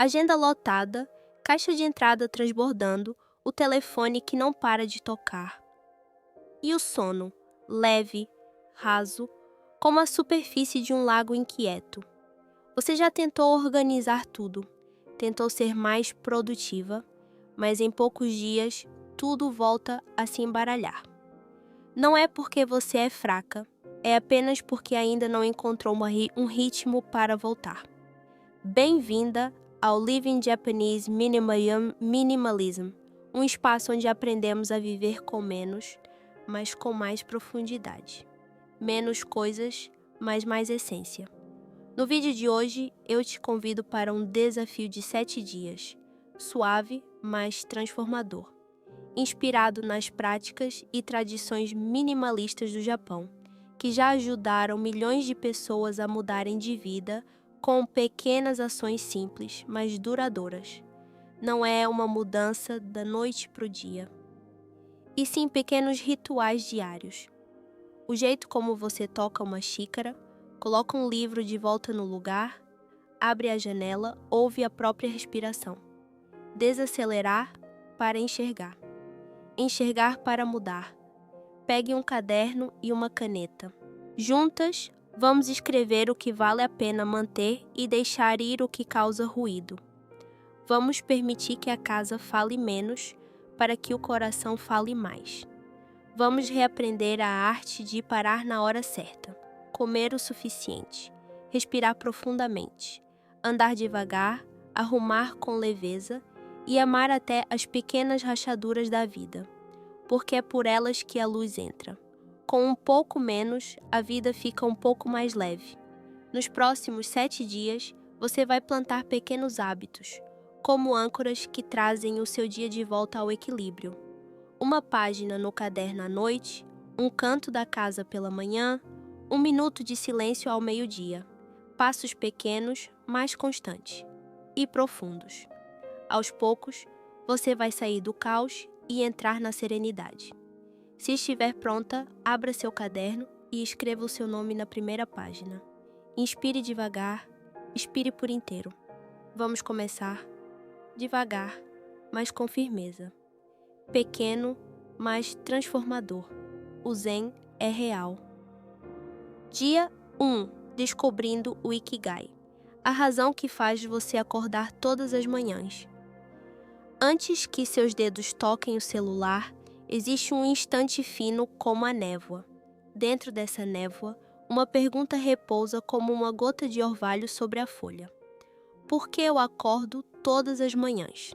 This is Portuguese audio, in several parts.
Agenda lotada, caixa de entrada transbordando, o telefone que não para de tocar. E o sono, leve, raso, como a superfície de um lago inquieto. Você já tentou organizar tudo, tentou ser mais produtiva, mas em poucos dias tudo volta a se embaralhar. Não é porque você é fraca, é apenas porque ainda não encontrou um ritmo para voltar. Bem-vinda ao Living Japanese Minimalism, um espaço onde aprendemos a viver com menos, mas com mais profundidade. Menos coisas, mas mais essência. No vídeo de hoje, eu te convido para um desafio de 7 dias, suave, mas transformador, inspirado nas práticas e tradições minimalistas do Japão, que já ajudaram milhões de pessoas a mudarem de vida com pequenas ações simples, mas duradouras. Não é uma mudança da noite para o dia, e sim pequenos rituais diários. O jeito como você toca uma xícara, coloca um livro de volta no lugar, abre a janela, ouve a própria respiração. Desacelerar para enxergar. Enxergar para mudar. Pegue um caderno e uma caneta. Juntas, vamos escrever o que vale a pena manter e deixar ir o que causa ruído. Vamos permitir que a casa fale menos para que o coração fale mais. Vamos reaprender a arte de parar na hora certa, comer o suficiente, respirar profundamente, andar devagar, arrumar com leveza e amar até as pequenas rachaduras da vida, porque é por elas que a luz entra. Com um pouco menos, a vida fica um pouco mais leve. Nos próximos 7 dias, você vai plantar pequenos hábitos, como âncoras que trazem o seu dia de volta ao equilíbrio. Uma página no caderno à noite, um canto da casa pela manhã, 1 minuto de silêncio ao meio-dia. Passos pequenos, mas constantes e profundos. Aos poucos, você vai sair do caos e entrar na serenidade. Se estiver pronta, abra seu caderno e escreva o seu nome na primeira página. Inspire devagar, expire por inteiro. Vamos começar devagar, mas com firmeza. Pequeno, mas transformador. O Zen é real. Dia 1. Descobrindo o Ikigai. A razão que faz você acordar todas as manhãs. Antes que seus dedos toquem o celular, existe um instante fino como a névoa. Dentro dessa névoa, uma pergunta repousa como uma gota de orvalho sobre a folha. Por que eu acordo todas as manhãs?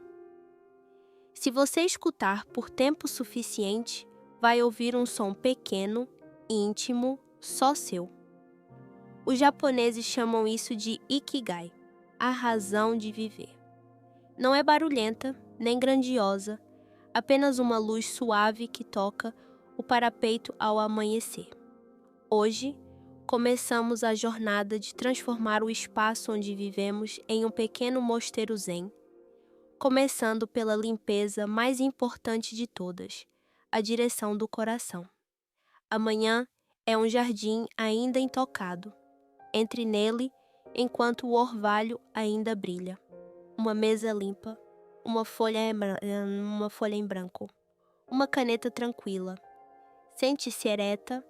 Se você escutar por tempo suficiente, vai ouvir um som pequeno, íntimo, só seu. Os japoneses chamam isso de Ikigai, a razão de viver. Não é barulhenta, nem grandiosa, apenas uma luz suave que toca o parapeito ao amanhecer. Hoje, começamos a jornada de transformar o espaço onde vivemos em um pequeno mosteiro zen, começando pela limpeza mais importante de todas, a direção do coração. Amanhã é um jardim ainda intocado. Entre nele, enquanto o orvalho ainda brilha. Uma mesa limpa, uma folha em branco, uma caneta tranquila. Sente-se ereta,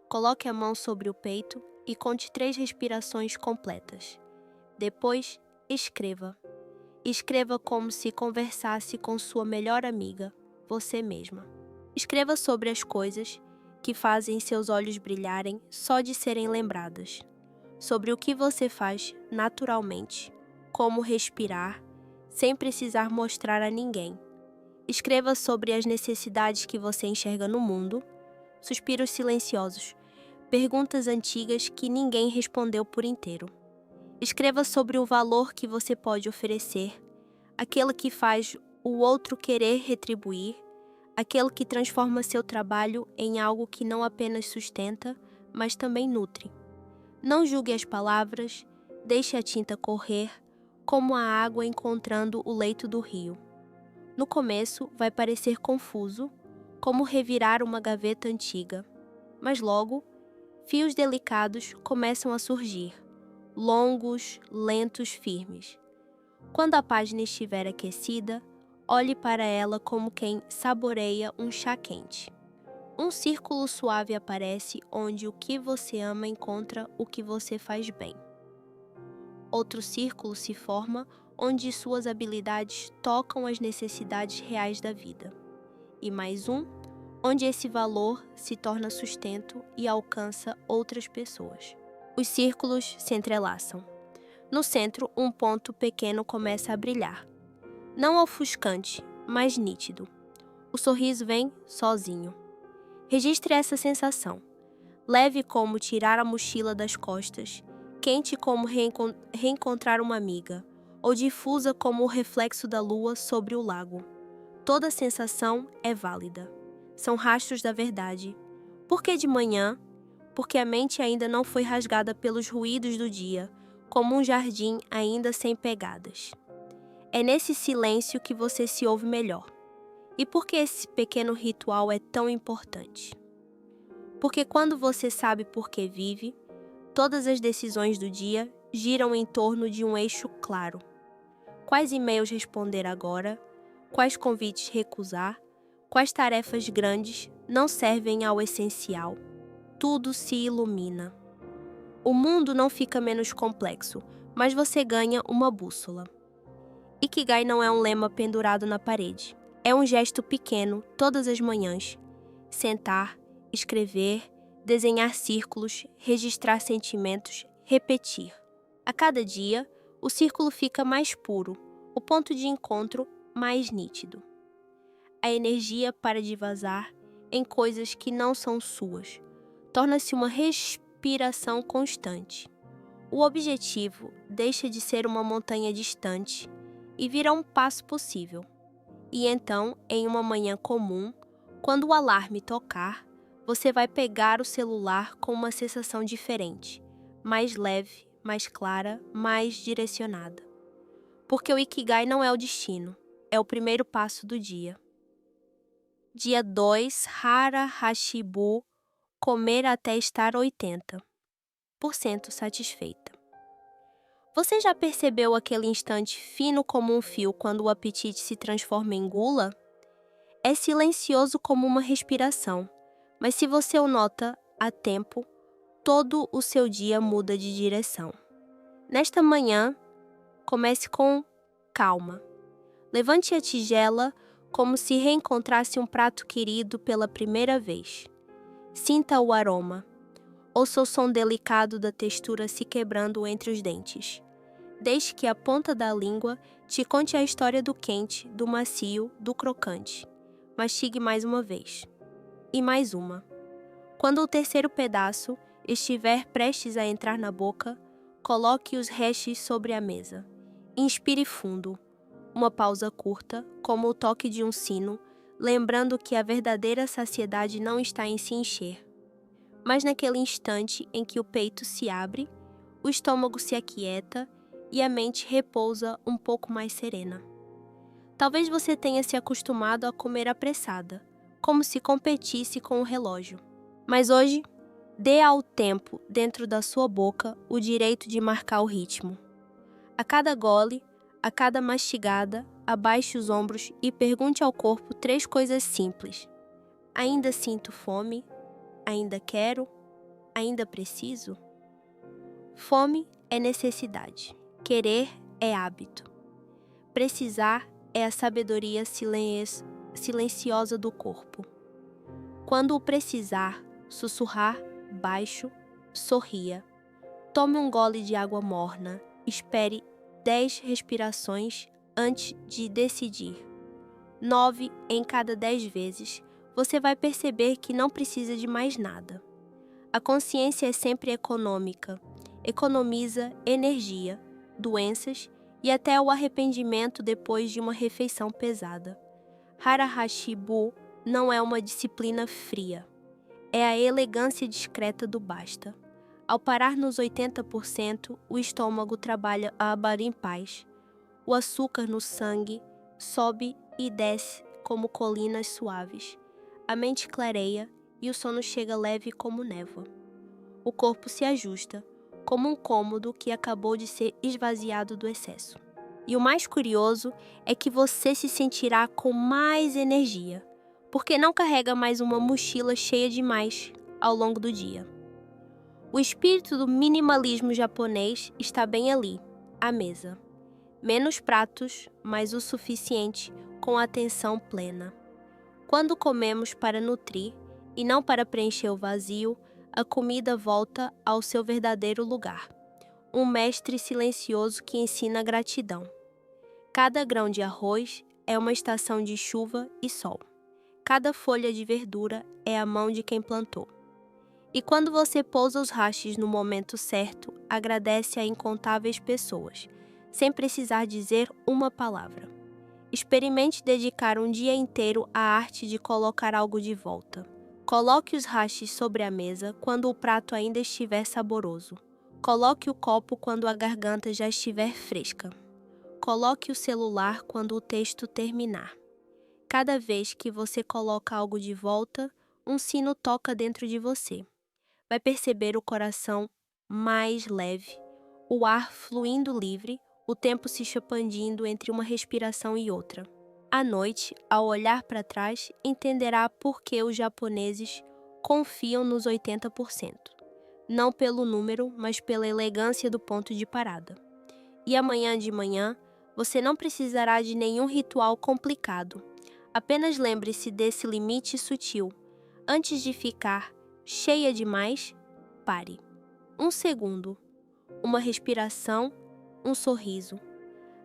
coloque a mão sobre o peito e conte 3 respirações completas. Depois, escreva. Escreva como se conversasse com sua melhor amiga, você mesma. Escreva sobre as coisas que fazem seus olhos brilharem só de serem lembradas. Sobre o que você faz naturalmente, como respirar, sem precisar mostrar a ninguém. Escreva sobre as necessidades que você enxerga no mundo, suspiros silenciosos, perguntas antigas que ninguém respondeu por inteiro. Escreva sobre o valor que você pode oferecer, aquele que faz o outro querer retribuir, aquele que transforma seu trabalho em algo que não apenas sustenta, mas também nutre. Não julgue as palavras, deixe a tinta correr, como a água encontrando o leito do rio. No começo vai parecer confuso, como revirar uma gaveta antiga, mas logo, fios delicados começam a surgir, longos, lentos, firmes. Quando a página estiver aquecida, olhe para ela como quem saboreia um chá quente. Um círculo suave aparece onde o que você ama encontra o que você faz bem. Outro círculo se forma onde suas habilidades tocam as necessidades reais da vida. E mais um, onde esse valor se torna sustento e alcança outras pessoas. Os círculos se entrelaçam. No centro, um ponto pequeno começa a brilhar. Não ofuscante, mas nítido. O sorriso vem sozinho. Registre essa sensação. Leve como tirar a mochila das costas, quente como reencontrar uma amiga, ou difusa como o reflexo da lua sobre o lago. Toda sensação é válida. São rastros da verdade. Por que de manhã? Porque a mente ainda não foi rasgada pelos ruídos do dia, como um jardim ainda sem pegadas. É nesse silêncio que você se ouve melhor. E por que esse pequeno ritual é tão importante? Porque quando você sabe por que vive, todas as decisões do dia giram em torno de um eixo claro. Quais e-mails responder agora? Quais convites recusar? Quais tarefas grandes não servem ao essencial? Tudo se ilumina. O mundo não fica menos complexo, mas você ganha uma bússola. Ikigai não é um lema pendurado na parede. É um gesto pequeno, todas as manhãs. Sentar, escrever, desenhar círculos, registrar sentimentos, repetir. A cada dia, o círculo fica mais puro, o ponto de encontro mais nítido. A energia para de vazar em coisas que não são suas. Torna-se uma respiração constante. O objetivo deixa de ser uma montanha distante e vira um passo possível. E então, em uma manhã comum, quando o alarme tocar, você vai pegar o celular com uma sensação diferente, mais leve, mais clara, mais direcionada. Porque o Ikigai não é o destino, é o primeiro passo do dia. Dia 2, Hara Hashibu, comer até estar 80% satisfeita. Você já percebeu aquele instante fino como um fio quando o apetite se transforma em gula? É silencioso como uma respiração, mas se você o nota a tempo, todo o seu dia muda de direção. Nesta manhã, comece com calma. Levante a tigela como se reencontrasse um prato querido pela primeira vez. Sinta o aroma. Ouça o som delicado da textura se quebrando entre os dentes. Deixe que a ponta da língua te conte a história do quente, do macio, do crocante. Mastigue mais uma vez. E mais uma. Quando o terceiro pedaço estiver prestes a entrar na boca, coloque os restos sobre a mesa. Inspire fundo. Uma pausa curta, como o toque de um sino, lembrando que a verdadeira saciedade não está em se encher, mas naquele instante em que o peito se abre, o estômago se aquieta e a mente repousa um pouco mais serena. Talvez você tenha se acostumado a comer apressada, como se competisse com o relógio. Mas hoje, dê ao tempo dentro da sua boca o direito de marcar o ritmo. A cada gole, a cada mastigada, abaixe os ombros e pergunte ao corpo 3 coisas simples. Ainda sinto fome? Ainda quero? Ainda preciso? Fome é necessidade. Querer é hábito. Precisar é a sabedoria silenciosa do corpo. Quando o precisar, sussurrar baixo, sorria. Tome um gole de água morna. Espere 10 respirações antes de decidir. 9 em cada 10 vezes, você vai perceber que não precisa de mais nada. A consciência é sempre econômica. Economiza energia, doenças e até o arrependimento depois de uma refeição pesada. Hara Hashibu não é uma disciplina fria. É a elegância discreta do basta. Ao parar nos 80%, o estômago trabalha a aba em paz. O açúcar no sangue sobe e desce como colinas suaves. A mente clareia e o sono chega leve como névoa. O corpo se ajusta, como um cômodo que acabou de ser esvaziado do excesso. E o mais curioso é que você se sentirá com mais energia, porque não carrega mais uma mochila cheia demais ao longo do dia. O espírito do minimalismo japonês está bem ali, à mesa. Menos pratos, mas o suficiente, com atenção plena. Quando comemos para nutrir e não para preencher o vazio, a comida volta ao seu verdadeiro lugar. Um mestre silencioso que ensina gratidão. Cada grão de arroz é uma estação de chuva e sol. Cada folha de verdura é a mão de quem plantou. E quando você pousa os hashes no momento certo, agradece a incontáveis pessoas, sem precisar dizer uma palavra. Experimente dedicar um dia inteiro à arte de colocar algo de volta. Coloque os hashes sobre a mesa quando o prato ainda estiver saboroso. Coloque o copo quando a garganta já estiver fresca. Coloque o celular quando o texto terminar. Cada vez que você coloca algo de volta, um sino toca dentro de você. Vai perceber o coração mais leve, o ar fluindo livre, o tempo se expandindo entre uma respiração e outra. À noite, ao olhar para trás, entenderá por que os japoneses confiam nos 80%. Não pelo número, mas pela elegância do ponto de parada. E amanhã de manhã, você não precisará de nenhum ritual complicado. Apenas lembre-se desse limite sutil. Antes de ficar cheia demais, pare. 1 segundo. Uma respiração, um sorriso.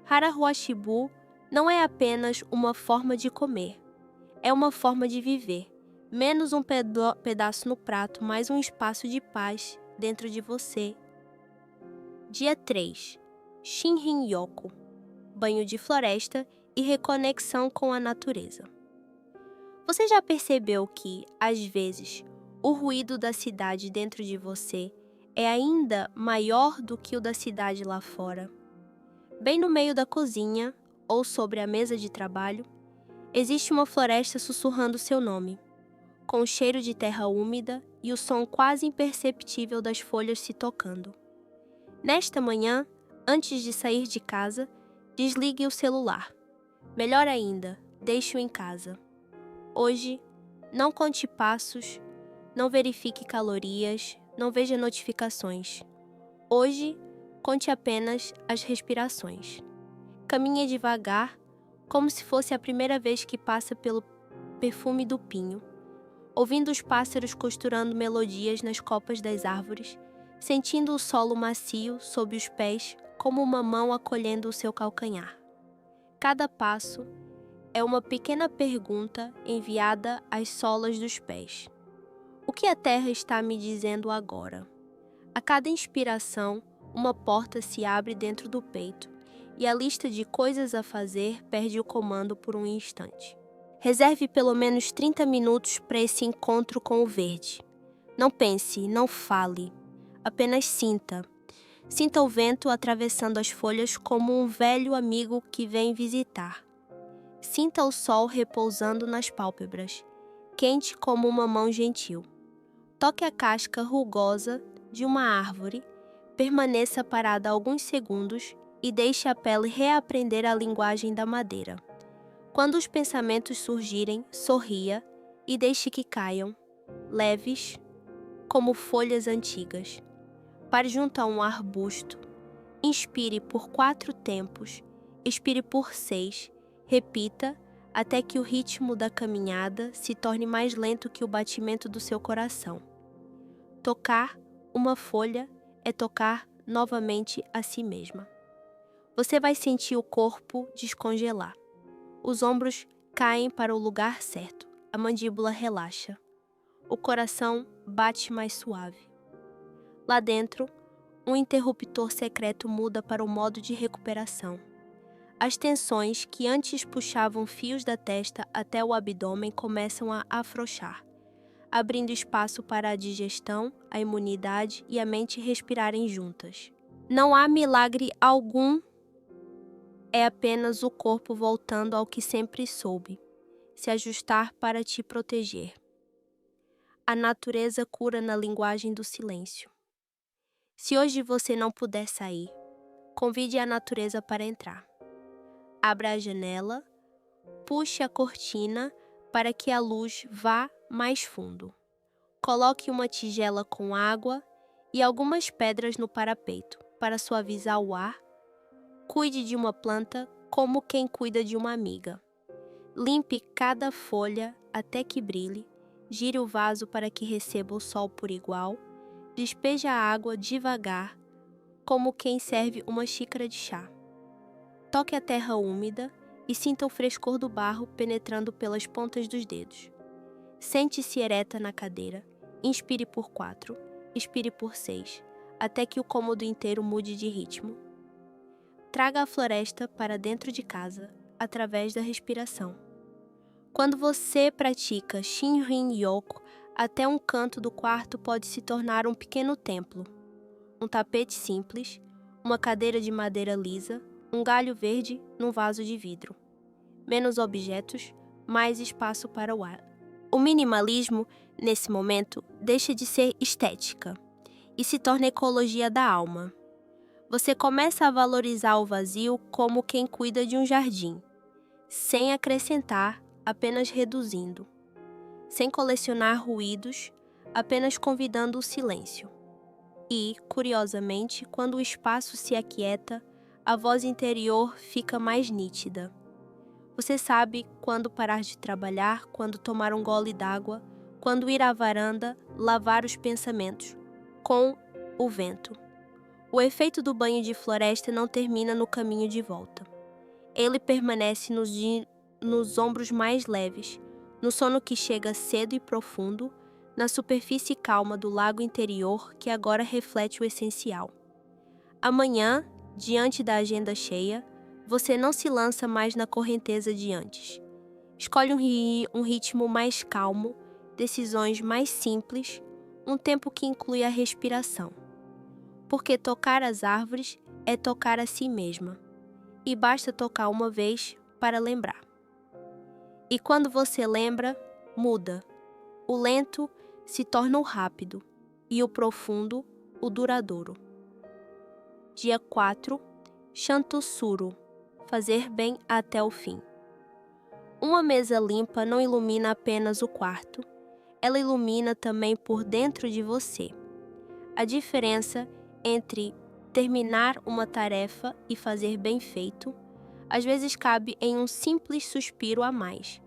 Hara-Huashibu não é apenas uma forma de comer. É uma forma de viver. Menos um pedaço no prato, mais um espaço de paz dentro de você. Dia 3. Shinrin-yoku. Banho de floresta e reconexão com a natureza. Você já percebeu que, às vezes, o ruído da cidade dentro de você é ainda maior do que o da cidade lá fora? Bem no meio da cozinha, ou sobre a mesa de trabalho, existe uma floresta sussurrando seu nome, com o cheiro de terra úmida e o som quase imperceptível das folhas se tocando. Nesta manhã, antes de sair de casa, desligue o celular. Melhor ainda, deixe-o em casa. Hoje, não conte passos, não verifique calorias, não veja notificações. Hoje, conte apenas as respirações. Caminhe devagar, como se fosse a primeira vez que passa pelo perfume do pinho, ouvindo os pássaros costurando melodias nas copas das árvores, sentindo o solo macio sob os pés como uma mão acolhendo o seu calcanhar. Cada passo é uma pequena pergunta enviada às solas dos pés. O que a terra está me dizendo agora? A cada inspiração, uma porta se abre dentro do peito e a lista de coisas a fazer perde o comando por um instante. Reserve pelo menos 30 minutos para esse encontro com o verde. Não pense, não fale, apenas sinta. Sinta o vento atravessando as folhas como um velho amigo que vem visitar. Sinta o sol repousando nas pálpebras, quente como uma mão gentil. Toque a casca rugosa de uma árvore, permaneça parada alguns segundos e deixe a pele reaprender a linguagem da madeira. Quando os pensamentos surgirem, sorria e deixe que caiam, leves, como folhas antigas. Pare junto a um arbusto. Inspire por 4 tempos, expire por 6. Repita até que o ritmo da caminhada se torne mais lento que o batimento do seu coração. Tocar uma folha é tocar novamente a si mesma. Você vai sentir o corpo descongelar. Os ombros caem para o lugar certo. A mandíbula relaxa. O coração bate mais suave. Lá dentro, um interruptor secreto muda para o modo de recuperação. As tensões que antes puxavam fios da testa até o abdômen começam a afrouxar, abrindo espaço para a digestão, a imunidade e a mente respirarem juntas. Não há milagre algum, é apenas o corpo voltando ao que sempre soube, se ajustar para te proteger. A natureza cura na linguagem do silêncio. Se hoje você não puder sair, convide a natureza para entrar. Abra a janela, puxe a cortina para que a luz vá mais fundo. Coloque uma tigela com água e algumas pedras no parapeito para suavizar o ar. Cuide de uma planta como quem cuida de uma amiga. Limpe cada folha até que brilhe. Gire o vaso para que receba o sol por igual. Despeje a água devagar, como quem serve uma xícara de chá. Toque a terra úmida e sinta o frescor do barro penetrando pelas pontas dos dedos. Sente-se ereta na cadeira. Inspire por 4, expire por 6, até que o cômodo inteiro mude de ritmo. Traga a floresta para dentro de casa, através da respiração. Quando você pratica Shinrin-yoku, até um canto do quarto pode se tornar um pequeno templo. Um tapete simples, uma cadeira de madeira lisa, um galho verde num vaso de vidro. Menos objetos, mais espaço para o ar. O minimalismo, nesse momento, deixa de ser estética e se torna ecologia da alma. Você começa a valorizar o vazio como quem cuida de um jardim, sem acrescentar, apenas reduzindo. Sem colecionar ruídos, apenas convidando o silêncio. E, curiosamente, quando o espaço se aquieta, a voz interior fica mais nítida. Você sabe quando parar de trabalhar, quando tomar um gole d'água, quando ir à varanda, lavar os pensamentos, com o vento. O efeito do banho de floresta não termina no caminho de volta. Ele permanece nos ombros mais leves, no sono que chega cedo e profundo, na superfície calma do lago interior que agora reflete o essencial. Amanhã, diante da agenda cheia, você não se lança mais na correnteza de antes. Escolhe um ritmo mais calmo, decisões mais simples, um tempo que inclui a respiração. Porque tocar as árvores é tocar a si mesma, e basta tocar uma vez para lembrar. E quando você lembra, muda. O lento se torna o rápido, e o profundo, o duradouro. Dia 4, Shantusuru, fazer bem até o fim. Uma mesa limpa não ilumina apenas o quarto, ela ilumina também por dentro de você. A diferença entre terminar uma tarefa e fazer bem feito, às vezes cabe em um simples suspiro a mais,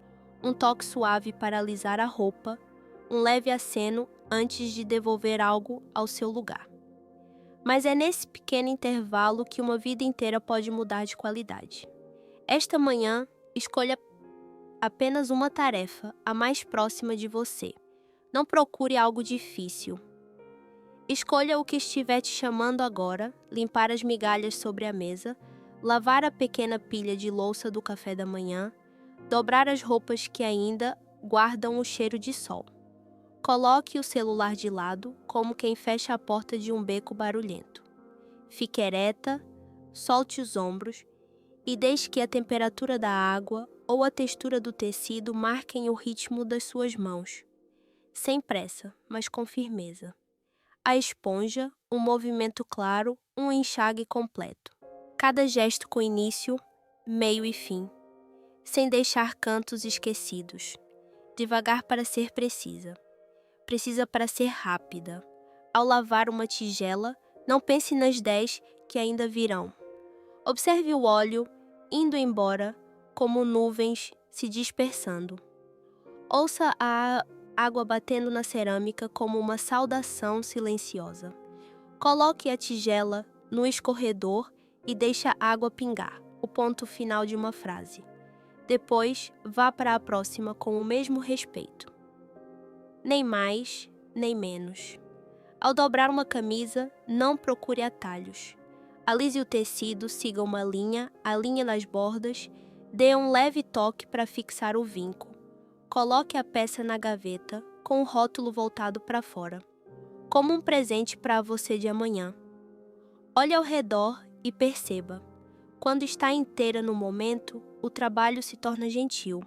um toque suave para alisar a roupa, um leve aceno antes de devolver algo ao seu lugar. Mas é nesse pequeno intervalo que uma vida inteira pode mudar de qualidade. Esta manhã, escolha apenas uma tarefa, a mais próxima de você. Não procure algo difícil. Escolha o que estiver te chamando agora, limpar as migalhas sobre a mesa, lavar a pequena pilha de louça do café da manhã, dobrar as roupas que ainda guardam o cheiro de sol. Coloque o celular de lado, como quem fecha a porta de um beco barulhento. Fique ereta, solte os ombros e deixe que a temperatura da água ou a textura do tecido marquem o ritmo das suas mãos. Sem pressa, mas com firmeza. A esponja, um movimento claro, um enxágue completo. Cada gesto com início, meio e fim, sem deixar cantos esquecidos. Devagar para ser precisa. Precisa para ser rápida. Ao lavar uma tigela, não pense nas 10 que ainda virão. Observe o óleo indo embora, como nuvens se dispersando. Ouça a água batendo na cerâmica como uma saudação silenciosa. Coloque a tigela no escorredor e deixe a água pingar, o ponto final de uma frase. Depois, vá para a próxima com o mesmo respeito. Nem mais, nem menos. Ao dobrar uma camisa, não procure atalhos. Alise o tecido, siga uma linha, a linha das bordas, dê um leve toque para fixar o vinco. Coloque a peça na gaveta, com o rótulo voltado para fora, como um presente para você de amanhã. Olhe ao redor e perceba. Quando está inteira no momento, o trabalho se torna gentil.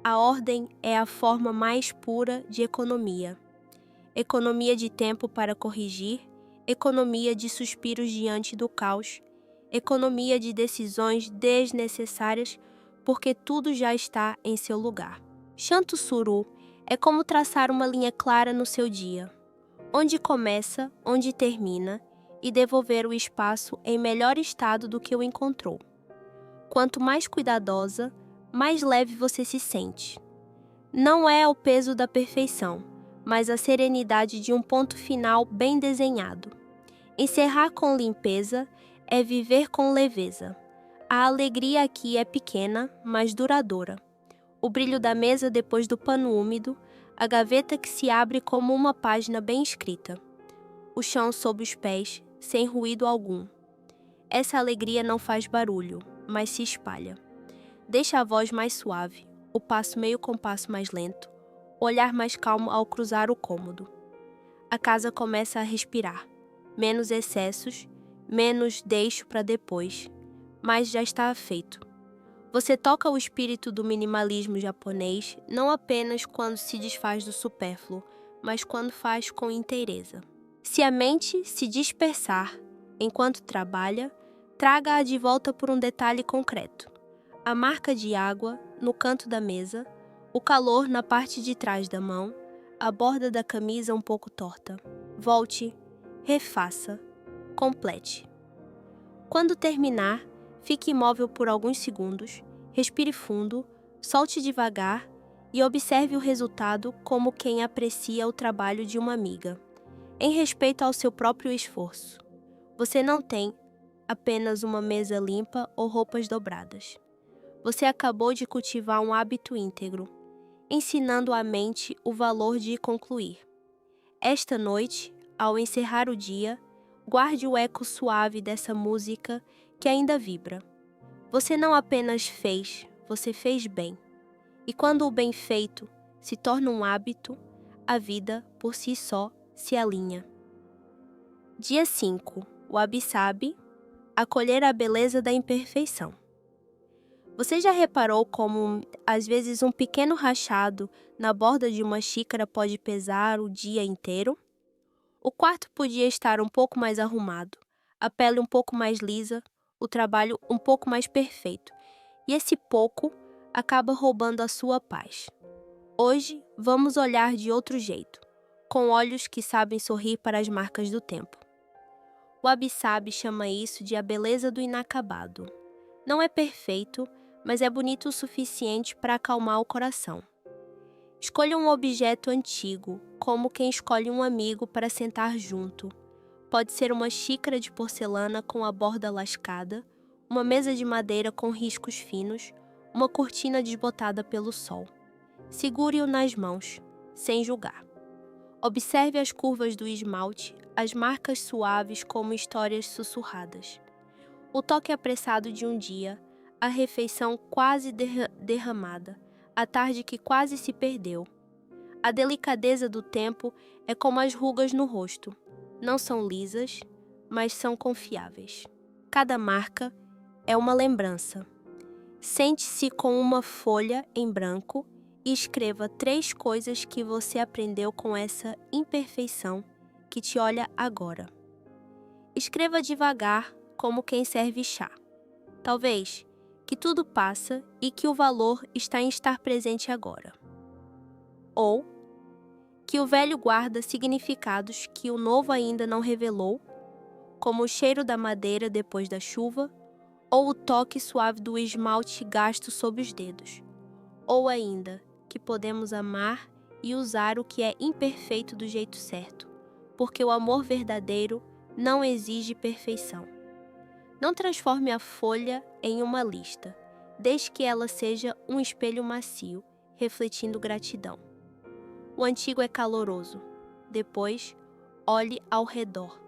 A ordem é a forma mais pura de economia. Economia de tempo para corrigir, economia de suspiros diante do caos, economia de decisões desnecessárias, porque tudo já está em seu lugar. Shantu Suru é como traçar uma linha clara no seu dia, onde começa, onde termina, e devolver o espaço em melhor estado do que o encontrou. Quanto mais cuidadosa, mais leve você se sente. Não é o peso da perfeição, mas a serenidade de um ponto final bem desenhado. Encerrar com limpeza é viver com leveza. A alegria aqui é pequena, mas duradoura. O brilho da mesa depois do pano úmido, a gaveta que se abre como uma página bem escrita. O chão sob os pés, sem ruído algum. Essa alegria não faz barulho, mas se espalha. Deixa a voz mais suave, o passo meio compasso mais lento, o olhar mais calmo ao cruzar o cômodo. A casa começa a respirar. Menos excessos, menos deixo para depois, mas já está feito. Você toca o espírito do minimalismo japonês não apenas quando se desfaz do supérfluo, mas quando faz com inteireza. Se a mente se dispersar enquanto trabalha, traga-a de volta por um detalhe concreto. A marca de água no canto da mesa, o calor na parte de trás da mão, a borda da camisa um pouco torta. Volte, refaça, complete. Quando terminar, fique imóvel por alguns segundos, respire fundo, solte devagar e observe o resultado como quem aprecia o trabalho de uma amiga, em respeito ao seu próprio esforço. Você não tem apenas uma mesa limpa ou roupas dobradas. Você acabou de cultivar um hábito íntegro, ensinando à mente o valor de concluir. Esta noite, ao encerrar o dia, guarde o eco suave dessa música que ainda vibra. Você não apenas fez, você fez bem. E quando o bem feito se torna um hábito, a vida, por si só, se alinha. Dia 5. Wabi-sabi. Acolher a beleza da imperfeição. Você já reparou como, às vezes, um pequeno rachado na borda de uma xícara pode pesar o dia inteiro? O quarto podia estar um pouco mais arrumado, a pele um pouco mais lisa, o trabalho um pouco mais perfeito, e esse pouco acaba roubando a sua paz. Hoje, vamos olhar de outro jeito, com olhos que sabem sorrir para as marcas do tempo. O Wabi-sabi chama isso de a beleza do inacabado. Não é perfeito, mas é bonito o suficiente para acalmar o coração. Escolha um objeto antigo, como quem escolhe um amigo para sentar junto. Pode ser uma xícara de porcelana com a borda lascada, uma mesa de madeira com riscos finos, uma cortina desbotada pelo sol. Segure-o nas mãos, sem julgar. Observe as curvas do esmalte, as marcas suaves como histórias sussurradas. O toque apressado de um dia, a refeição quase derramada, a tarde que quase se perdeu. A delicadeza do tempo é como as rugas no rosto. Não são lisas, mas são confiáveis. Cada marca é uma lembrança. Sente-se com uma folha em branco e escreva 3 coisas que você aprendeu com essa imperfeição que te olha agora. Escreva devagar, como quem serve chá. Talvez que tudo passa e que o valor está em estar presente agora. Ou que o velho guarda significados que o novo ainda não revelou, como o cheiro da madeira depois da chuva, ou o toque suave do esmalte gasto sob os dedos. Ou ainda, que podemos amar e usar o que é imperfeito do jeito certo, porque o amor verdadeiro não exige perfeição. Não transforme a folha em uma lista, desde que ela seja um espelho macio, refletindo gratidão. O antigo é caloroso. Depois, olhe ao redor.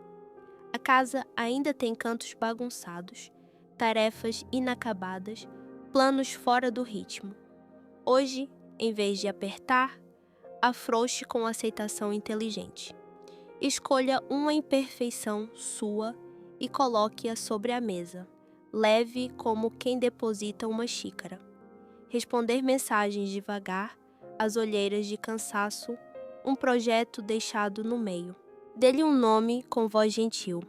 A casa ainda tem cantos bagunçados, tarefas inacabadas, planos fora do ritmo. Hoje, em vez de apertar, afrouxe com aceitação inteligente. Escolha uma imperfeição sua e coloque-a sobre a mesa, leve como quem deposita uma xícara. Responder mensagens devagar, as olheiras de cansaço, um projeto deixado no meio. Dê-lhe um nome com voz gentil.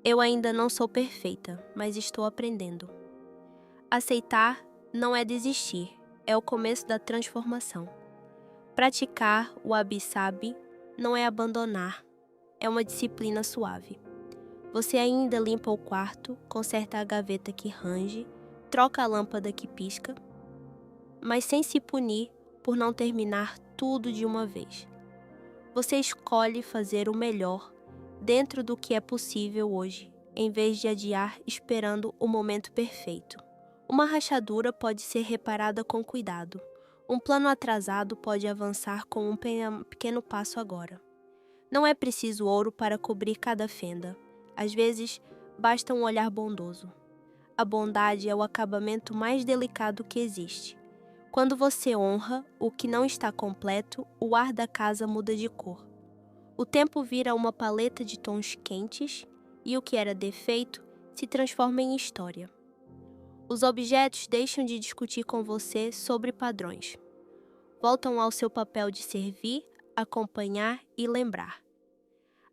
Eu ainda não sou perfeita, mas estou aprendendo. Aceitar não é desistir, é o começo da transformação. Praticar o wabi-sabi não é abandonar, é uma disciplina suave. Você ainda limpa o quarto, conserta a gaveta que range, troca a lâmpada que pisca, mas sem se punir por não terminar tudo de uma vez. Você escolhe fazer o melhor dentro do que é possível hoje, em vez de adiar esperando o momento perfeito. Uma rachadura pode ser reparada com cuidado. Um plano atrasado pode avançar com um pequeno passo agora. Não é preciso ouro para cobrir cada fenda. Às vezes, basta um olhar bondoso. A bondade é o acabamento mais delicado que existe. Quando você honra o que não está completo, o ar da casa muda de cor. O tempo vira uma paleta de tons quentes e o que era defeito se transforma em história. Os objetos deixam de discutir com você sobre padrões. Voltam ao seu papel de servir, acompanhar e lembrar.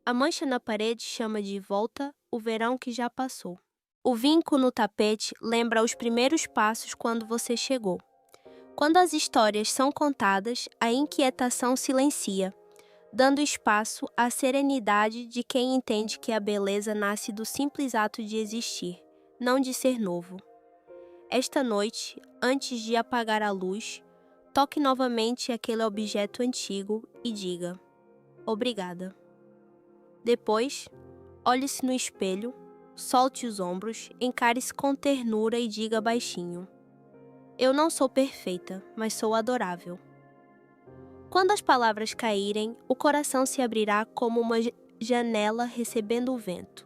A mancha na parede chama de volta o verão que já passou. O vinco no tapete lembra os primeiros passos quando você chegou. Quando as histórias são contadas, a inquietação silencia, dando espaço à serenidade de quem entende que a beleza nasce do simples ato de existir, não de ser novo. Esta noite, antes de apagar a luz, toque novamente aquele objeto antigo e diga: obrigada. Depois, olhe-se no espelho, solte os ombros, encare-se com ternura e diga baixinho: eu não sou perfeita, mas sou adorável. Quando as palavras caírem, o coração se abrirá como uma janela recebendo o vento.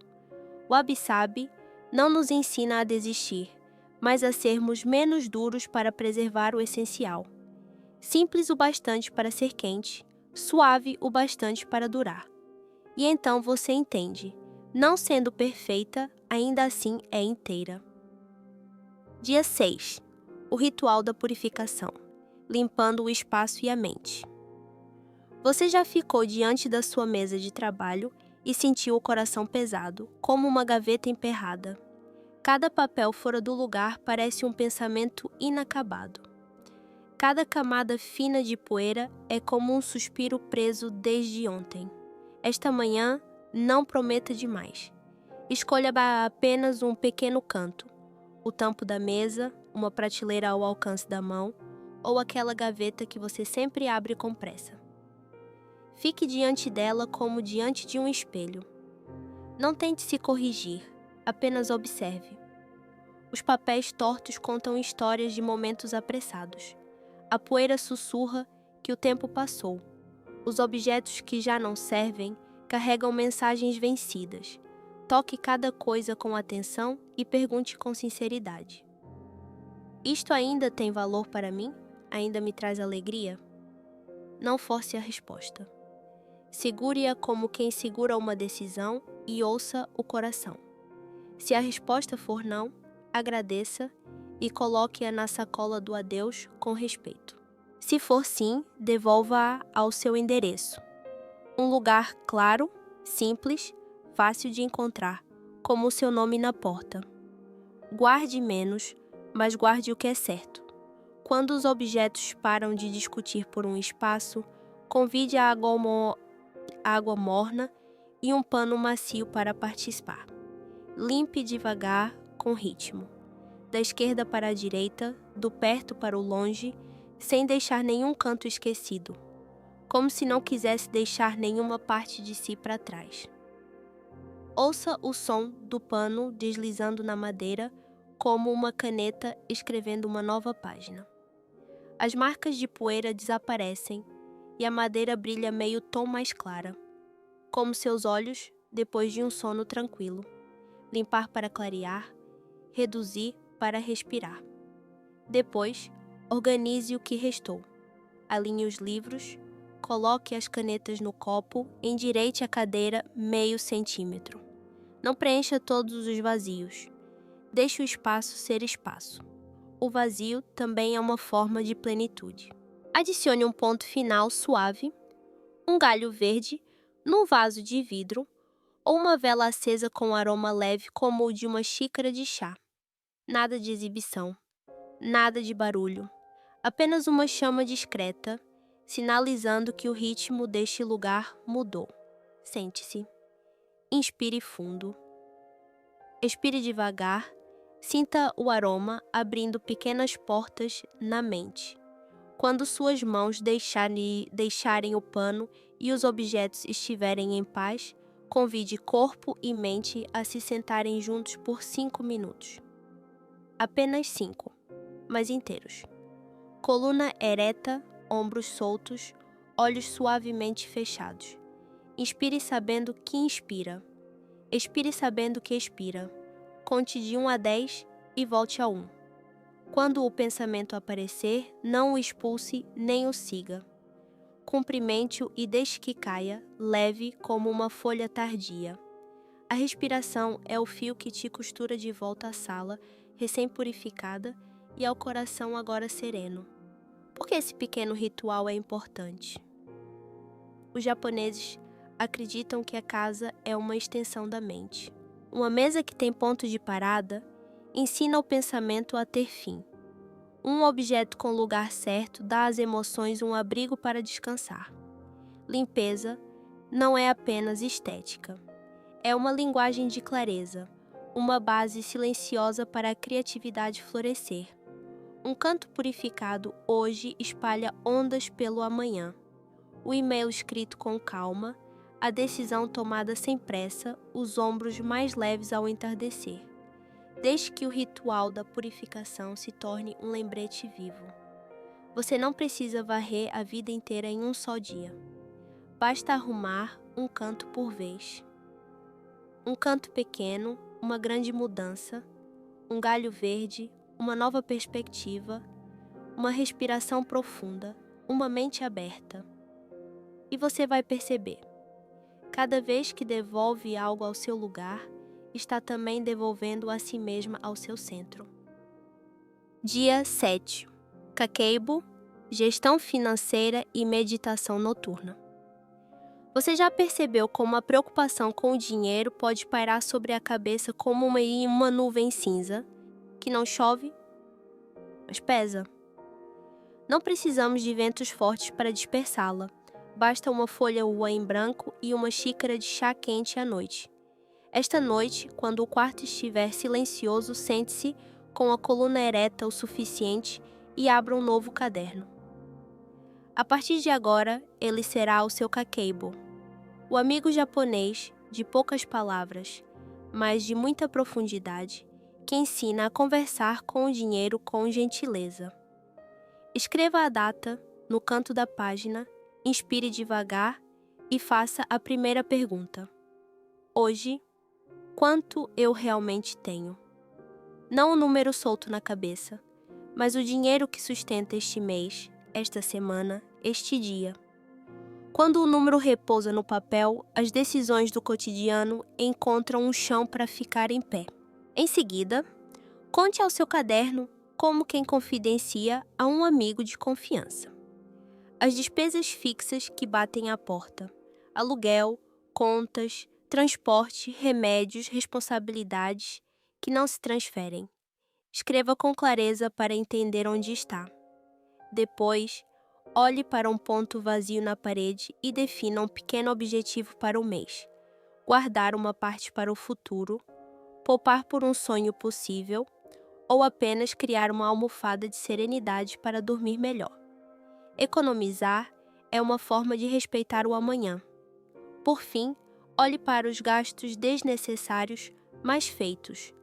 O wabi-sabi não nos ensina a desistir, mas a sermos menos duros para preservar o essencial. Simples o bastante para ser quente, suave o bastante para durar. E então você entende, não sendo perfeita, ainda assim é inteira. Dia 6. O ritual da purificação, limpando o espaço e a mente. Você já ficou diante da sua mesa de trabalho e sentiu o coração pesado, como uma gaveta emperrada. Cada papel fora do lugar parece um pensamento inacabado. Cada camada fina de poeira é como um suspiro preso desde ontem. Esta manhã, não prometa demais. Escolha apenas um pequeno canto, o tampo da mesa, uma prateleira ao alcance da mão ou aquela gaveta que você sempre abre com pressa. Fique diante dela como diante de um espelho. Não tente se corrigir, apenas observe. Os papéis tortos contam histórias de momentos apressados. A poeira sussurra que o tempo passou. Os objetos que já não servem carregam mensagens vencidas. Toque cada coisa com atenção e pergunte com sinceridade: isto ainda tem valor para mim? Ainda me traz alegria? Não force a resposta. Segure-a como quem segura uma decisão e ouça o coração. Se a resposta for não, agradeça e coloque-a na sacola do adeus com respeito. Se for sim, devolva-a ao seu endereço. Um lugar claro, simples, fácil de encontrar, como o seu nome na porta. Guarde menos, mas guarde o que é certo. Quando os objetos param de discutir por um espaço, convide a água morna e um pano macio para participar. Limpe devagar, com ritmo. Da esquerda para a direita, do perto para o longe, sem deixar nenhum canto esquecido, como se não quisesse deixar nenhuma parte de si para trás. Ouça o som do pano deslizando na madeira como uma caneta escrevendo uma nova página. As marcas de poeira desaparecem e a madeira brilha meio tom mais clara, como seus olhos depois de um sono tranquilo. Limpar para clarear, reduzir para respirar. Depois, organize o que restou. Alinhe os livros, coloque as canetas no copo, endireite a cadeira meio centímetro. Não preencha todos os vazios. Deixe o espaço ser espaço. O vazio também é uma forma de plenitude. Adicione um ponto final suave, um galho verde, num vaso de vidro ou uma vela acesa com um aroma leve como o de uma xícara de chá. Nada de exibição, nada de barulho, apenas uma chama discreta, sinalizando que o ritmo deste lugar mudou. Sente-se. Inspire fundo. Expire devagar. Sinta o aroma abrindo pequenas portas na mente. Quando suas mãos deixarem o pano e os objetos estiverem em paz, convide corpo e mente a se sentarem juntos por 5 minutos. Apenas 5, mas inteiros. Coluna ereta, ombros soltos, olhos suavemente fechados. Inspire sabendo que inspira. Expire sabendo que expira. Conte de 1 a 10 e volte a 1. Quando o pensamento aparecer, não o expulse nem o siga. Cumprimente-o e deixe que caia, leve como uma folha tardia. A respiração é o fio que te costura de volta à sala, recém-purificada, e ao coração agora sereno. Por que esse pequeno ritual é importante? Os japoneses acreditam que a casa é uma extensão da mente. Uma mesa que tem ponto de parada ensina o pensamento a ter fim. Um objeto com lugar certo dá às emoções um abrigo para descansar. Limpeza não é apenas estética. É uma linguagem de clareza, uma base silenciosa para a criatividade florescer. Um canto purificado hoje espalha ondas pelo amanhã. O e-mail escrito com calma, a decisão tomada sem pressa, os ombros mais leves ao entardecer. Deixe que o ritual da purificação se torne um lembrete vivo. Você não precisa varrer a vida inteira em um só dia. Basta arrumar um canto por vez. Um canto pequeno, uma grande mudança, um galho verde, uma nova perspectiva, uma respiração profunda, uma mente aberta. E você vai perceber. Cada vez que devolve algo ao seu lugar, está também devolvendo a si mesma ao seu centro. Dia 7. Kakeibo, gestão financeira e meditação noturna. Você já percebeu como a preocupação com o dinheiro pode pairar sobre a cabeça como uma nuvem cinza, que não chove, mas pesa? Não precisamos de ventos fortes para dispersá-la. Basta uma folha ua em branco e uma xícara de chá quente à noite. Esta noite, quando o quarto estiver silencioso, sente-se com a coluna ereta o suficiente e abra um novo caderno. A partir de agora, ele será o seu kakeibo, o amigo japonês de poucas palavras, mas de muita profundidade, que ensina a conversar com o dinheiro com gentileza. Escreva a data no canto da página, inspire devagar e faça a primeira pergunta. Hoje, quanto eu realmente tenho? Não o número solto na cabeça, mas o dinheiro que sustenta este mês, esta semana, este dia. Quando o número repousa no papel, as decisões do cotidiano encontram um chão para ficar em pé. Em seguida, conte ao seu caderno como quem confidencia a um amigo de confiança. As despesas fixas que batem à porta, aluguel, contas, transporte, remédios, responsabilidades que não se transferem. Escreva com clareza para entender onde está. Depois, olhe para um ponto vazio na parede e defina um pequeno objetivo para o mês. Guardar uma parte para o futuro, poupar por um sonho possível ou apenas criar uma almofada de serenidade para dormir melhor. Economizar é uma forma de respeitar o amanhã. Por fim, olhe para os gastos desnecessários mais feitos,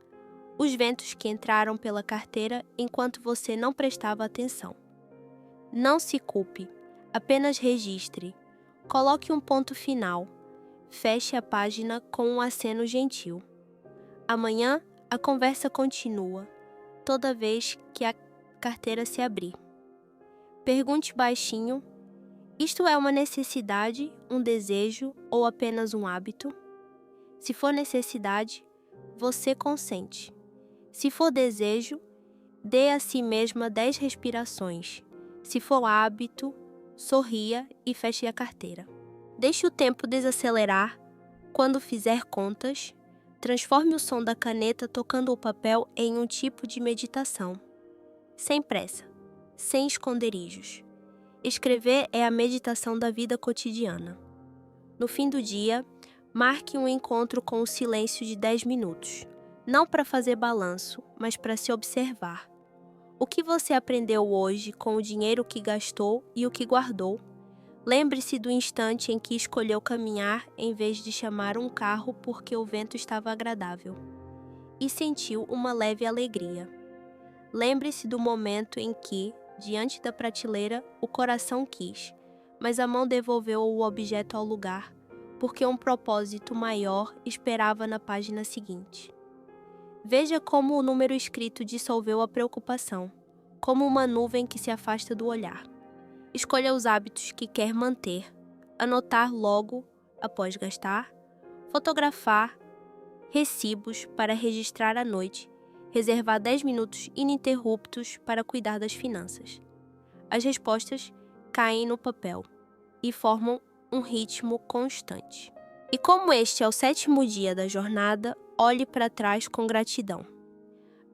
os ventos que entraram pela carteira enquanto você não prestava atenção. Não se culpe, apenas registre. Coloque um ponto final. Feche a página com um aceno gentil. Amanhã, a conversa continua, toda vez que a carteira se abrir. Pergunte baixinho: isto é uma necessidade, um desejo ou apenas um hábito? Se for necessidade, você consente. Se for desejo, dê a si mesma 10 respirações. Se for hábito, sorria e feche a carteira. Deixe o tempo desacelerar. Quando fizer contas, transforme o som da caneta tocando o papel em um tipo de meditação. Sem pressa, sem esconderijos. Escrever é a meditação da vida cotidiana. No fim do dia, marque um encontro com o silêncio de 10 minutos. Não para fazer balanço, mas para se observar. O que você aprendeu hoje com o dinheiro que gastou e o que guardou? Lembre-se do instante em que escolheu caminhar em vez de chamar um carro porque o vento estava agradável. E sentiu uma leve alegria. Lembre-se do momento em que, diante da prateleira, o coração quis, mas a mão devolveu o objeto ao lugar, porque um propósito maior esperava na página seguinte. Veja como o número escrito dissolveu a preocupação, como uma nuvem que se afasta do olhar. Escolha os hábitos que quer manter, anotar logo após gastar, fotografar, recibos para registrar à noite, reservar 10 minutos ininterruptos para cuidar das finanças. As respostas caem no papel e formam um ritmo constante. E como este é o 7º dia da jornada, olhe para trás com gratidão.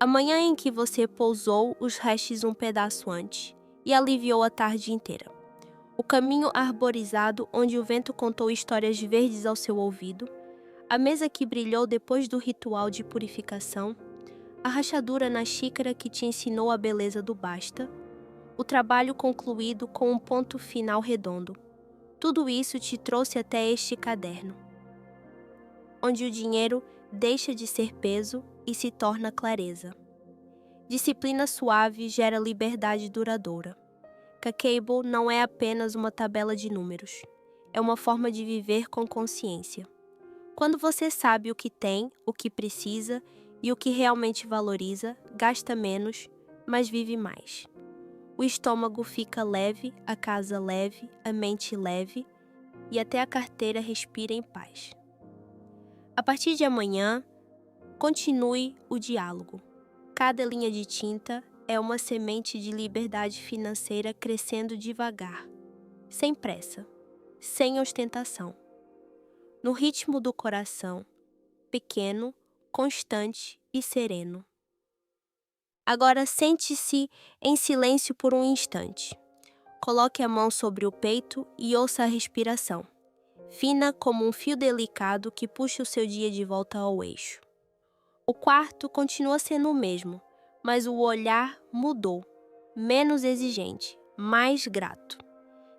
A manhã em que você pousou os restos um pedaço antes e aliviou a tarde inteira. O caminho arborizado onde o vento contou histórias verdes ao seu ouvido, a mesa que brilhou depois do ritual de purificação, a rachadura na xícara que te ensinou a beleza do basta, o trabalho concluído com um ponto final redondo. Tudo isso te trouxe até este caderno, onde o dinheiro deixa de ser peso e se torna clareza. Disciplina suave gera liberdade duradoura. Kakeibo não é apenas uma tabela de números, é uma forma de viver com consciência. Quando você sabe o que tem, o que precisa e o que realmente valoriza, gasta menos, mas vive mais. O estômago fica leve, a casa leve, a mente leve e até a carteira respira em paz. A partir de amanhã, continue o diálogo. Cada linha de tinta é uma semente de liberdade financeira crescendo devagar, sem pressa, sem ostentação. No ritmo do coração, pequeno, constante e sereno. Agora sente-se em silêncio por um instante. Coloque a mão sobre o peito e ouça a respiração, fina como um fio delicado que puxa o seu dia de volta ao eixo. O quarto continua sendo o mesmo, mas o olhar mudou, menos exigente, mais grato.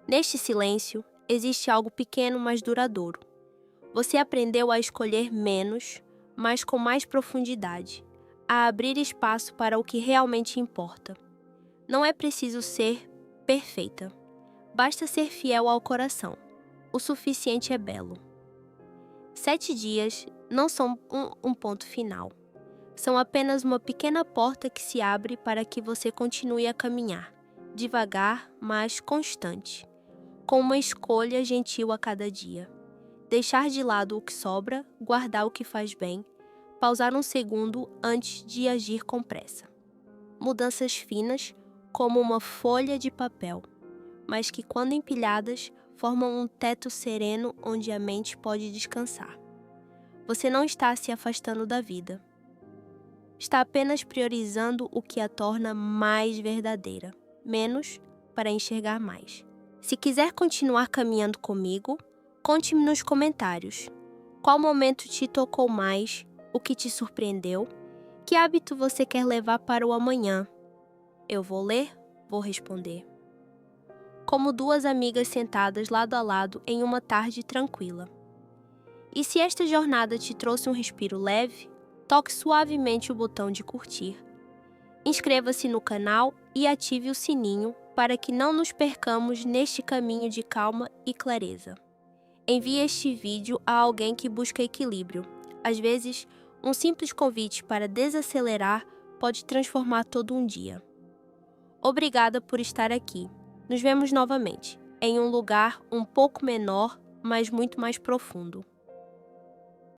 Neste silêncio, existe algo pequeno, mas duradouro. Você aprendeu a escolher menos, mas com mais profundidade, a abrir espaço para o que realmente importa. Não é preciso ser perfeita. Basta ser fiel ao coração. O suficiente é belo. 7 dias não são um ponto final. São apenas uma pequena porta que se abre para que você continue a caminhar, devagar, mas constante, com uma escolha gentil a cada dia. Deixar de lado o que sobra, guardar o que faz bem, pausar um segundo antes de agir com pressa. Mudanças finas, como uma folha de papel, mas que, quando empilhadas, formam um teto sereno onde a mente pode descansar. Você não está se afastando da vida. Está apenas priorizando o que a torna mais verdadeira, menos para enxergar mais. Se quiser continuar caminhando comigo, conte-me nos comentários. Qual momento te tocou mais? O que te surpreendeu? Que hábito você quer levar para o amanhã? Eu vou ler, vou responder. Como 2 amigas sentadas lado a lado em uma tarde tranquila. E se esta jornada te trouxe um respiro leve, toque suavemente o botão de curtir. Inscreva-se no canal e ative o sininho para que não nos percamos neste caminho de calma e clareza. Envie este vídeo a alguém que busca equilíbrio. Às vezes, um simples convite para desacelerar pode transformar todo um dia. Obrigada por estar aqui. Nos vemos novamente, em um lugar um pouco menor, mas muito mais profundo.